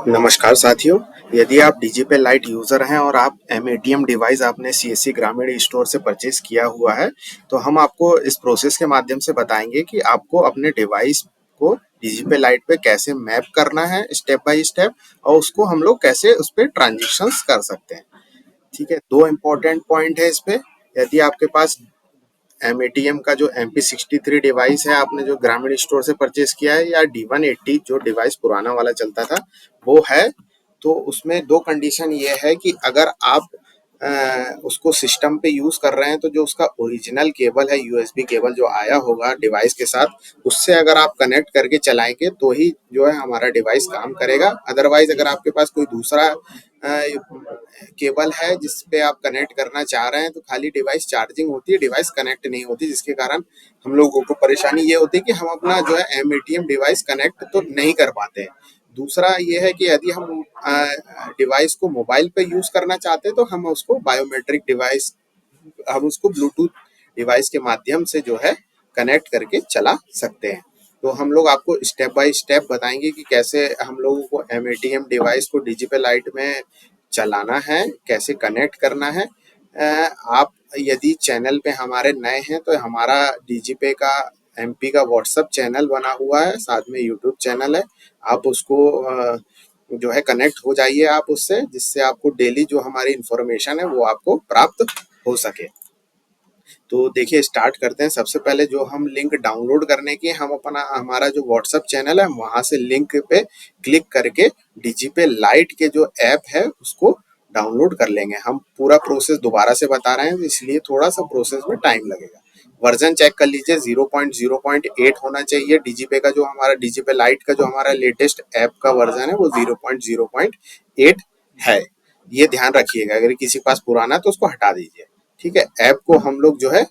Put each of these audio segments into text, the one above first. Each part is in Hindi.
नमस्कार साथियों। यदि आप डिजिपे लाइट यूज़र हैं और आप एमएटीएम डिवाइस आपने सीएससी ग्रामीण स्टोर से परचेज किया हुआ है, तो हम आपको इस प्रोसेस के माध्यम से बताएंगे कि आपको अपने डिवाइस को डिजिपे लाइट पे कैसे मैप करना है स्टेप बाय स्टेप, और उसको हम लोग कैसे उस पे ट्रांजेक्शंस कर सकते हैं। ठीक है, दो इम्पोर्टेंट पॉइंट है इस पे। यदि आपके पास एमएटीएम का जो MP63 डिवाइस है, आपने जो ग्रामीण स्टोर से परचेज किया है, या D180 जो डिवाइस पुराना वाला चलता था वो है, तो उसमें दो कंडीशन ये है कि अगर आप उसको सिस्टम पे यूज कर रहे हैं, तो जो उसका ओरिजिनल केबल है, यूएसबी केबल जो आया होगा डिवाइस के साथ, उससे अगर आप कनेक्ट करके चलाएंगे तो ही जो है हमारा डिवाइस काम करेगा। अदरवाइज अगर आपके पास कोई दूसरा केबल है जिस पे आप कनेक्ट करना चाह रहे हैं, तो खाली डिवाइस चार्जिंग होती है, डिवाइस कनेक्ट नहीं होती, जिसके कारण हम लोगों को परेशानी ये होती है कि हम अपना जो है एमएटीएम डिवाइस कनेक्ट तो नहीं कर पाते हैं। दूसरा ये है कि यदि हम डिवाइस को मोबाइल पे यूज करना चाहते हैं, तो हम उसको बायोमेट्रिक डिवाइस, हम उसको ब्लूटूथ डिवाइस के माध्यम से जो है कनेक्ट करके चला सकते हैं। तो हम लोग आपको स्टेप बाय स्टेप बताएंगे कि कैसे हम लोगों को एमएटीएम डिवाइस को डिजिपे लाइट में चलाना है, कैसे कनेक्ट करना है। आप यदि चैनल पे हमारे नए हैं, तो हमारा डिजिपे का एमपी का व्हाट्सएप चैनल बना हुआ है, साथ में यूट्यूब चैनल है। आप उसको जो है कनेक्ट हो जाइए आप उससे, जिससे आपको डेली जो हमारी इंफॉर्मेशन है वो आपको प्राप्त हो सके। तो देखिए, स्टार्ट करते हैं। सबसे पहले जो हम लिंक डाउनलोड करने की, हम अपना हमारा जो व्हाट्सएप चैनल है वहां से लिंक पे क्लिक करके डिजिपे लाइट के जो ऐप है उसको डाउनलोड कर लेंगे। हम पूरा प्रोसेस दोबारा से बता रहे हैं, इसलिए थोड़ा सा प्रोसेस में टाइम लगेगा। वर्जन चेक कर लीजिए, 0.0.8 होना चाहिए। डिजिपे का जो हमारा डिजिपे लाइट का जो हमारा लेटेस्ट ऐप का वर्जन है वो 0.0.8 है। ये ध्यान रखिएगा, अगर किसी के पास पुराना है तो उसको हटा दीजिए। ठीक है, ऐप को हम लोग जो है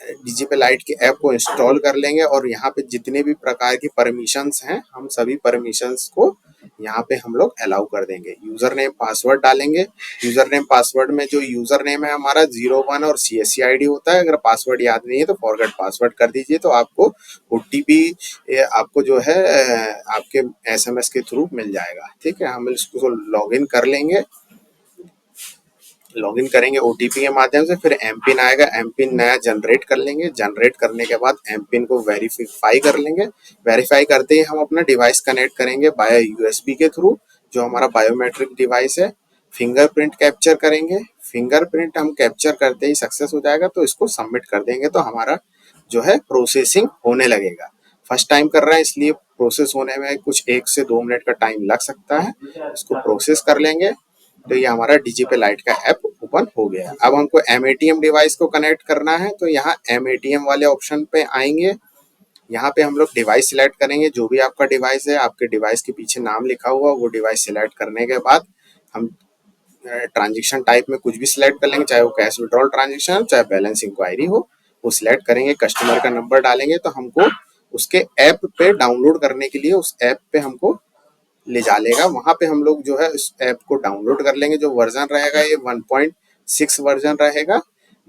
डिजिपल लाइट के ऐप को इंस्टॉल कर लेंगे, और यहाँ पे जितने भी प्रकार की परमिशंस हैं, हम सभी परमिशंस को यहाँ पे हम लोग अलाउ कर देंगे। यूजर नेम पासवर्ड डालेंगे। यूजर नेम पासवर्ड में जो यूजर नेम है हमारा 01 और CSC ID होता है। अगर पासवर्ड याद नहीं है तो फॉरगेट पासवर्ड कर दीजिए, तो आपको OTP आपको जो है आपके SMS के थ्रू मिल जाएगा। ठीक है, हम इसको लॉग इन कर लेंगे। लॉगिन करेंगे ओटीपी के माध्यम से, फिर एम पिन आएगा, एम पिन नया जनरेट कर लेंगे। जनरेट करने के बाद एम पिन को वेरीफाई कर लेंगे। वेरीफाई करते ही हम अपना डिवाइस कनेक्ट करेंगे बाय यूएसबी के थ्रू, जो हमारा बायोमेट्रिक डिवाइस है। फिंगरप्रिंट कैप्चर करेंगे। फिंगरप्रिंट हम कैप्चर करते ही सक्सेस हो जाएगा, तो इसको सबमिट कर देंगे, तो हमारा जो है प्रोसेसिंग होने लगेगा। फर्स्ट टाइम कर रहे हैं इसलिए प्रोसेस होने में कुछ 1 से 2 मिनट का टाइम लग सकता है। इसको प्रोसेस कर लेंगे, तो ये हमारा डिजिपे लाइट का ऐप ओपन हो गया। अब हमको एमएटीएम डिवाइस को कनेक्ट करना है, तो यहाँ एमएटीएम वाले ऑप्शन पे आएंगे। यहाँ पे हम लोग डिवाइस सिलेक्ट करेंगे, जो भी आपका डिवाइस है, आपके डिवाइस के पीछे नाम लिखा हुआ वो डिवाइस सिलेक्ट करने के बाद हम ट्रांजेक्शन टाइप में कुछ भी सिलेक्ट कर लेंगे, चाहे वो कैश विड्रॉल ट्रांजेक्शन, चाहे बैलेंस इंक्वायरी हो, वो सिलेक्ट करेंगे। कस्टमर का नंबर डालेंगे, तो हमको उसके ऐप पे डाउनलोड करने के लिए उस ऐप पे हमको ले जा लेगा। वहां पे हम लोग जो है इस ऐप को डाउनलोड कर लेंगे। जो वर्जन रहेगा ये 1.6 वर्जन रहेगा।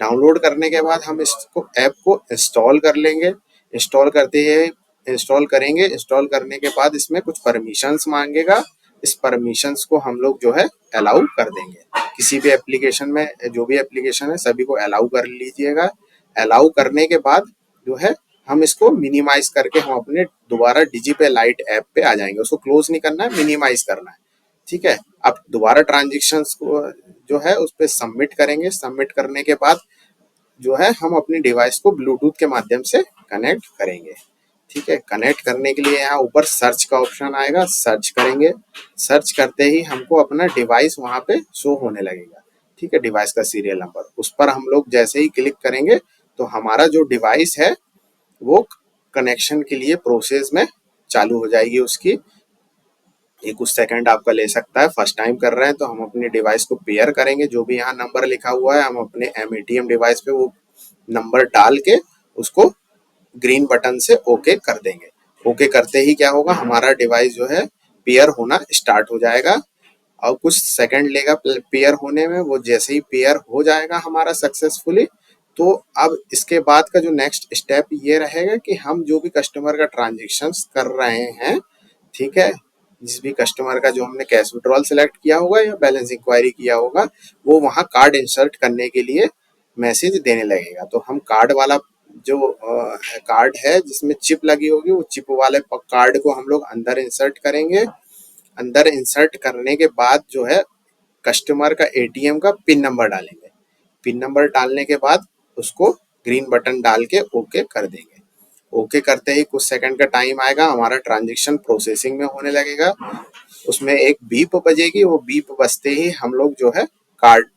डाउनलोड करने के बाद हम इसको ऐप को इंस्टॉल कर लेंगे। इंस्टॉल करते ही इंस्टॉल करेंगे। इंस्टॉल करने के बाद इसमें कुछ परमिशंस मांगेगा। इस परमिशंस को हम लोग जो है अलाउ कर देंगे। किसी भी एप्लीकेशन में जो भी एप्लीकेशन है सभी को अलाउ कर लीजिएगा। अलाउ करने के बाद जो है हम इसको मिनिमाइज करके हम अपने दोबारा डिजिपे लाइट ऐप पे आ जाएंगे। उसको क्लोज नहीं करना है, मिनिमाइज करना है। ठीक है, अब दोबारा ट्रांजेक्शन्स को जो है उस पर सबमिट करेंगे। सबमिट करने के बाद जो है हम अपनी डिवाइस को ब्लूटूथ के माध्यम से कनेक्ट करेंगे। ठीक है, कनेक्ट करने के लिए यहाँ ऊपर सर्च का ऑप्शन आएगा, सर्च करेंगे। सर्च करते ही हमको अपना डिवाइस वहां पे शो होने लगेगा। ठीक है, डिवाइस का सीरियल नंबर, उस पर हम लोग जैसे ही क्लिक करेंगे तो हमारा जो डिवाइस है वो कनेक्शन के लिए प्रोसेस में चालू हो जाएगी उसकी। ये कुछ सेकंड आपका ले सकता है। फर्स्ट टाइम कर रहे हैं तो हम अपने डिवाइस को पेयर करेंगे। जो भी यहाँ नंबर लिखा हुआ है हम अपने एमएटीएम डिवाइस पे वो नंबर डाल के उसको ग्रीन बटन से ओके कर देंगे। ओके करते ही क्या होगा, हमारा डिवाइस जो है पेयर होना स्टार्ट हो जाएगा, और कुछ सेकंड लेगा पेयर होने में। वो जैसे ही पेयर हो जाएगा हमारा सक्सेसफुली, तो अब इसके बाद का जो नेक्स्ट स्टेप ये रहेगा कि हम जो भी कस्टमर का ट्रांजेक्शन कर रहे हैं, ठीक है, जिस भी कस्टमर का जो हमने कैश विड्रॉल सेलेक्ट किया होगा या बैलेंस इंक्वायरी किया होगा, वो वहाँ कार्ड इंसर्ट करने के लिए मैसेज देने लगेगा। तो हम कार्ड वाला जो कार्ड है जिसमें चिप लगी होगी, वो चिप वाले कार्ड को हम लोग अंदर इंसर्ट करेंगे। अंदर इंसर्ट करने के बाद जो है कस्टमर का एटीएम का पिन नंबर डालेंगे। पिन नंबर डालने के बाद उसको ग्रीन बटन डाल के ओके कर देंगे। ओके करते ही कुछ सेकंड का टाइम आएगा, हमारा ट्रांजेक्शन प्रोसेसिंग में होने लगेगा। उसमें एक बीप बजेगी, वो बीप बजते ही हम लोग जो है कार्ड,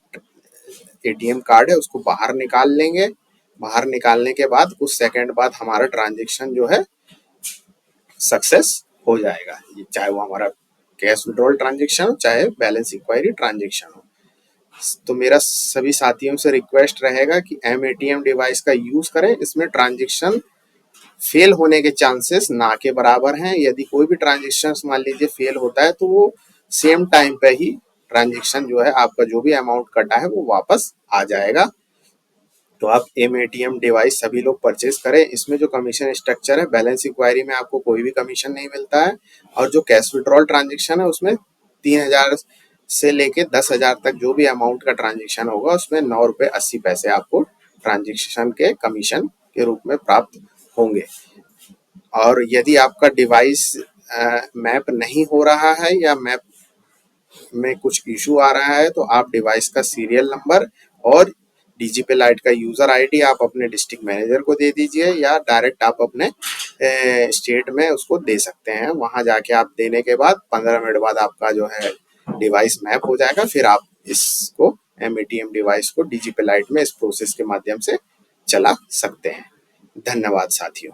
एटीएम कार्ड है उसको बाहर निकाल लेंगे। बाहर निकालने के बाद कुछ सेकंड बाद हमारा ट्रांजेक्शन जो है सक्सेस हो जाएगा, चाहे वो हमारा कैश विड्रॉल ट्रांजेक्शन हो चाहे बैलेंस इंक्वायरी ट्रांजेक्शन हो। तो मेरा सभी साथियों से रिक्वेस्ट रहेगा कि एम एटीएम डिवाइस का यूज करें। इसमें ट्रांजेक्शन फेल होने के चांसेस ना के बराबर हैं। यदि कोई भी ट्रांजेक्शन मान लीजिए फेल होता है तो वो सेम टाइम पे ही ट्रांजेक्शन जो है आपका जो भी अमाउंट कटा है वो वापस आ जाएगा। तो आप एम एटीएम डिवाइस सभी लोग परचेज करें। इसमें जो कमीशन स्ट्रक्चर है, बैलेंस इंक्वायरी में आपको कोई भी कमीशन नहीं मिलता है, और जो कैश विड्रॉल ट्रांजेक्शन है उसमें 3,000 से लेके 10,000 तक जो भी अमाउंट का ट्रांजेक्शन होगा उसमें 9 रुपये 80 पैसे आपको ट्रांजेक्शन के कमीशन के रूप में प्राप्त होंगे। और यदि आपका डिवाइस मैप नहीं हो रहा है या मैप में कुछ इशू आ रहा है, तो आप डिवाइस का सीरियल नंबर और डीजीपी लाइट का यूजर आईडी आप अपने डिस्ट्रिक्ट मैनेजर को दे दीजिए, या डायरेक्ट आप अपने स्टेट में उसको दे सकते हैं। वहां जाके आप देने के बाद 15 मिनट बाद आपका जो है डिवाइस मैप हो जाएगा। फिर आप इसको एमएटीएम डिवाइस को डीजीपी लाइट में इस प्रोसेस के माध्यम से चला सकते हैं। धन्यवाद साथियों।